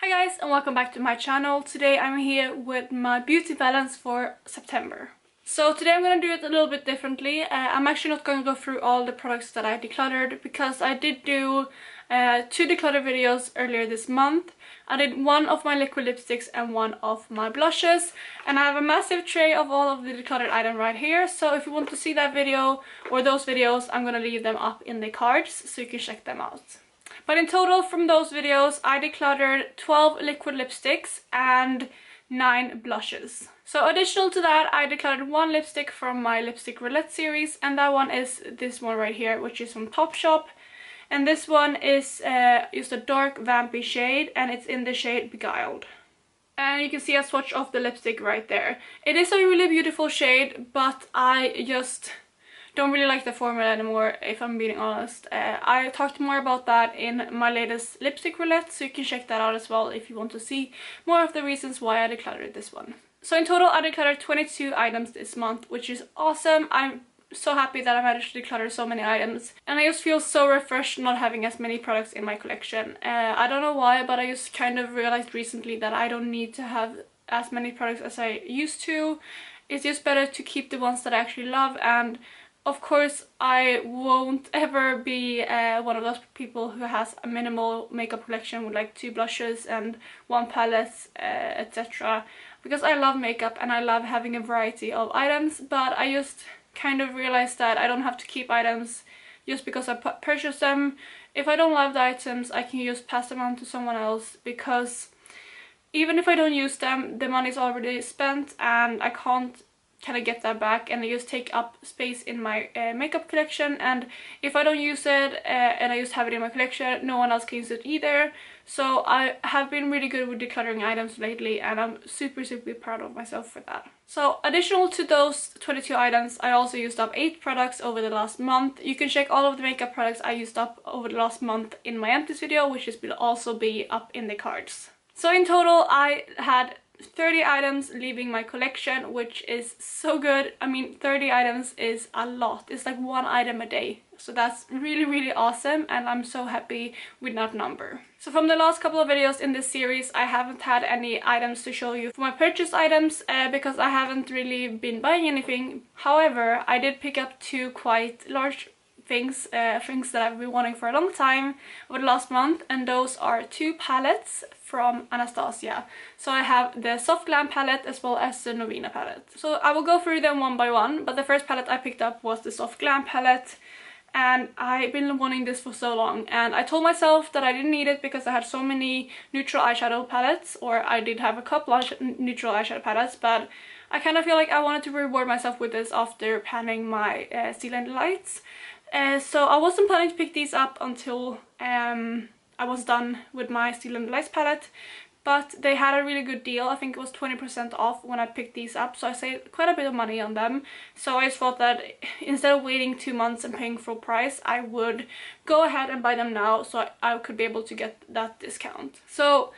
Hi guys and welcome back to my channel. Today I'm here with my beauty balance for September. So today I'm going to do it a little bit differently. I'm actually not going to go through all the products that I decluttered because I did do 2 declutter videos earlier this month. I did one of my liquid lipsticks and one of my blushes, and I have a massive tray of all of the decluttered items right here. So if you want to see that video or those videos, I'm going to leave them up in the cards so you can check them out. But in total from those videos I decluttered 12 liquid lipsticks and 9 blushes. So additional to that I decluttered 1 lipstick from my lipstick roulette series, and that one is this one right here, which is from Topshop. And this one is just a dark vampy shade and it's in the shade Beguiled. And you can see a swatch of the lipstick right there. It is a really beautiful shade, but I just don't really like the formula anymore, if I'm being honest. I talked more about that in my latest lipstick roulette, so you can check that out as well if you want to see more of the reasons why I decluttered this one. So in total I decluttered 22 items this month, which is awesome. I'm so happy that I managed to declutter so many items, and I just feel so refreshed not having as many products in my collection. I don't know why, but I just kind of realized recently that I don't need to have as many products as I used to. It's just better to keep the ones that I actually love, and of course, I won't ever be one of those people who has a minimal makeup collection with like 2 blushes and 1 palette, etc. Because I love makeup and I love having a variety of items, but I just kind of realized that I don't have to keep items just because I purchase them. If I don't love the items, I can just pass them on to someone else, because even if I don't use them, the money's already spent and I can't kind of get that back, and they just take up space in my makeup collection, and if I don't use it and I just have it in my collection, no one else can use it either. So I have been really good with decluttering items lately, and I'm super proud of myself for that. So additional to those 22 items, I also used up 8 products over the last month. You can check all of the makeup products I used up over the last month in my empties video, which will also be up in the cards. So in total I had 30 items leaving my collection, which is so good. I mean, 30 items is a lot. It's like 1 item a day. So that's really awesome, and I'm so happy with that number. So from the last couple of videos in this series, I haven't had any items to show you for my purchase items because I haven't really been buying anything. However, I did pick up 2 quite large things that I've been wanting for a long time over the last month, and those are 2 palettes from Anastasia. So I have the Soft Glam palette as well as the Norvina palette. So I will go through them one by one, but the first palette I picked up was the Soft Glam palette, and I've been wanting this for so long, and I told myself that I didn't need it because I had so many neutral eyeshadow palettes, or I did have a couple of neutral eyeshadow palettes, but I kind of feel like I wanted to reward myself with this after panning my Steel and Lights. So I wasn't planning to pick these up until I was done with my Steel and Lights palette, but they had a really good deal. I think it was 20% off when I picked these up, so I saved quite a bit of money on them. So I just thought that instead of waiting 2 months and paying full price, I would go ahead and buy them now so I could be able to get that discount. So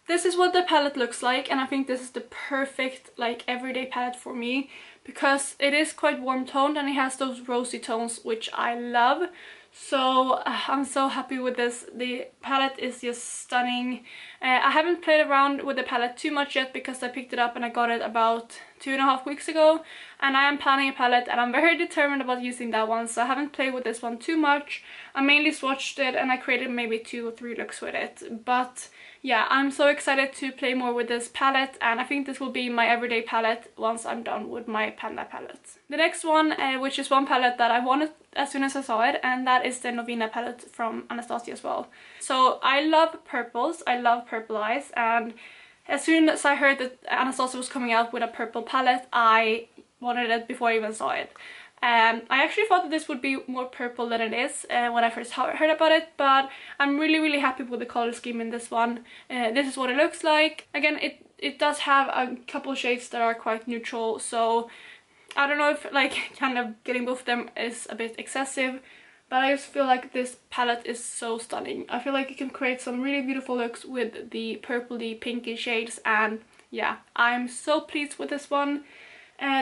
this is what the palette looks like, and I think this is the perfect like everyday palette for me, because it is quite warm toned and it has those rosy tones which I love. So I'm so happy with this. The palette is just stunning. I haven't played around with the palette too much yet because I picked it up and I got it about 2.5 weeks ago, and I am planning a palette and I'm very determined about using that one, so I haven't played with this one too much. I mainly swatched it and I created maybe 2 or 3 looks with it, but yeah, I'm so excited to play more with this palette, and I think this will be my everyday palette once I'm done with my Panda palette. The next one, which is one palette that I wanted as soon as I saw it, and that is the Norvina palette from Anastasia as well. So I love purples, I love purple eyes, and as soon as I heard that Anastasia was coming out with a purple palette, I wanted it before I even saw it. I actually thought that this would be more purple than it is when I first heard about it, but I'm really happy with the color scheme in this one. This is what it looks like. Again, it does have a couple shades that are quite neutral, so I don't know if like kind of getting both of them is a bit excessive, but I just feel like this palette is so stunning. I feel like you can create some really beautiful looks with the purpley pinky shades, and yeah, I'm so pleased with this one.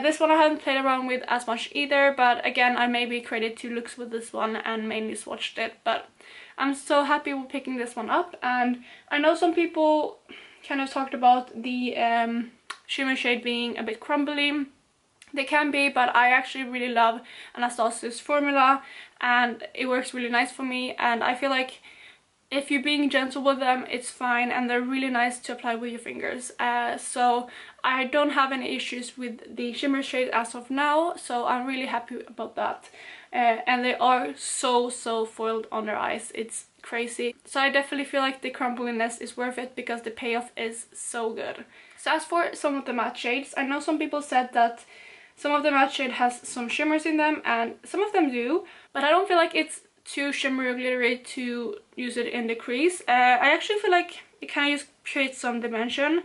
This one I haven't played around with as much either, but again I maybe created 2 looks with this one and mainly swatched it, but I'm so happy with picking this one up. And I know some people kind of talked about the shimmer shade being a bit crumbly. They can be, but I actually really love Anastasia's formula and it works really nice for me, and I feel like if you're being gentle with them, it's fine, and they're really nice to apply with your fingers. So I don't have any issues with the shimmer shade as of now, so I'm really happy about that. And they are so foiled on their eyes, it's crazy. So I definitely feel like the crumbliness is worth it because the payoff is so good. So as for some of the matte shades, I know some people said that some of the matte shade has some shimmers in them, and some of them do, but I don't feel like it's too shimmery or glittery to use it in the crease. I actually feel like it kind of just creates some dimension,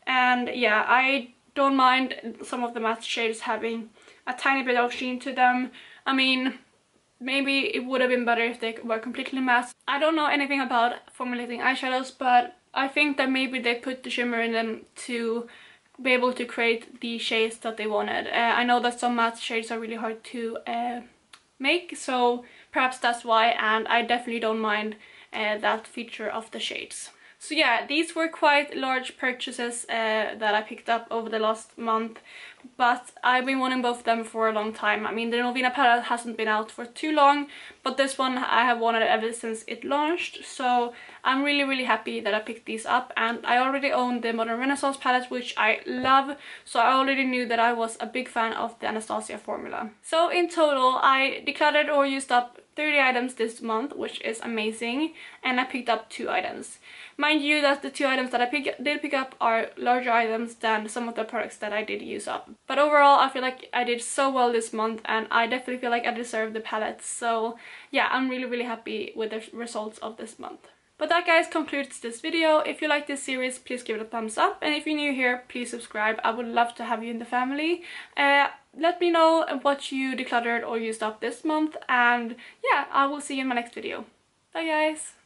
and yeah, I don't mind some of the matte shades having a tiny bit of sheen to them. I mean, maybe it would have been better if they were completely matte. I don't know anything about formulating eyeshadows, but I think that maybe they put the shimmer in them to be able to create the shades that they wanted. I know that some matte shades are really hard to make, so perhaps that's why, and I definitely don't mind that feature of the shades. So yeah, these were quite large purchases that I picked up over the last month, but I've been wanting both of them for a long time. I mean, the Norvina palette hasn't been out for too long, but this one I have wanted ever since it launched, so I'm really happy that I picked these up. And I already own the Modern Renaissance palette, which I love, so I already knew that I was a big fan of the Anastasia formula. So in total, I decluttered or used up 30 items this month, which is amazing, and I picked up 2 items. Mind you that the 2 items that I did pick up are larger items than some of the products that I did use up. But overall, I feel like I did so well this month, and I definitely feel like I deserve the palette. So yeah, I'm really happy with the results of this month. But that, guys, concludes this video. If you like this series, please give it a thumbs up, and if you're new here, please subscribe. I would love to have you in the family. Let me know what you decluttered or used up this month, and yeah, I will see you in my next video. Bye, guys!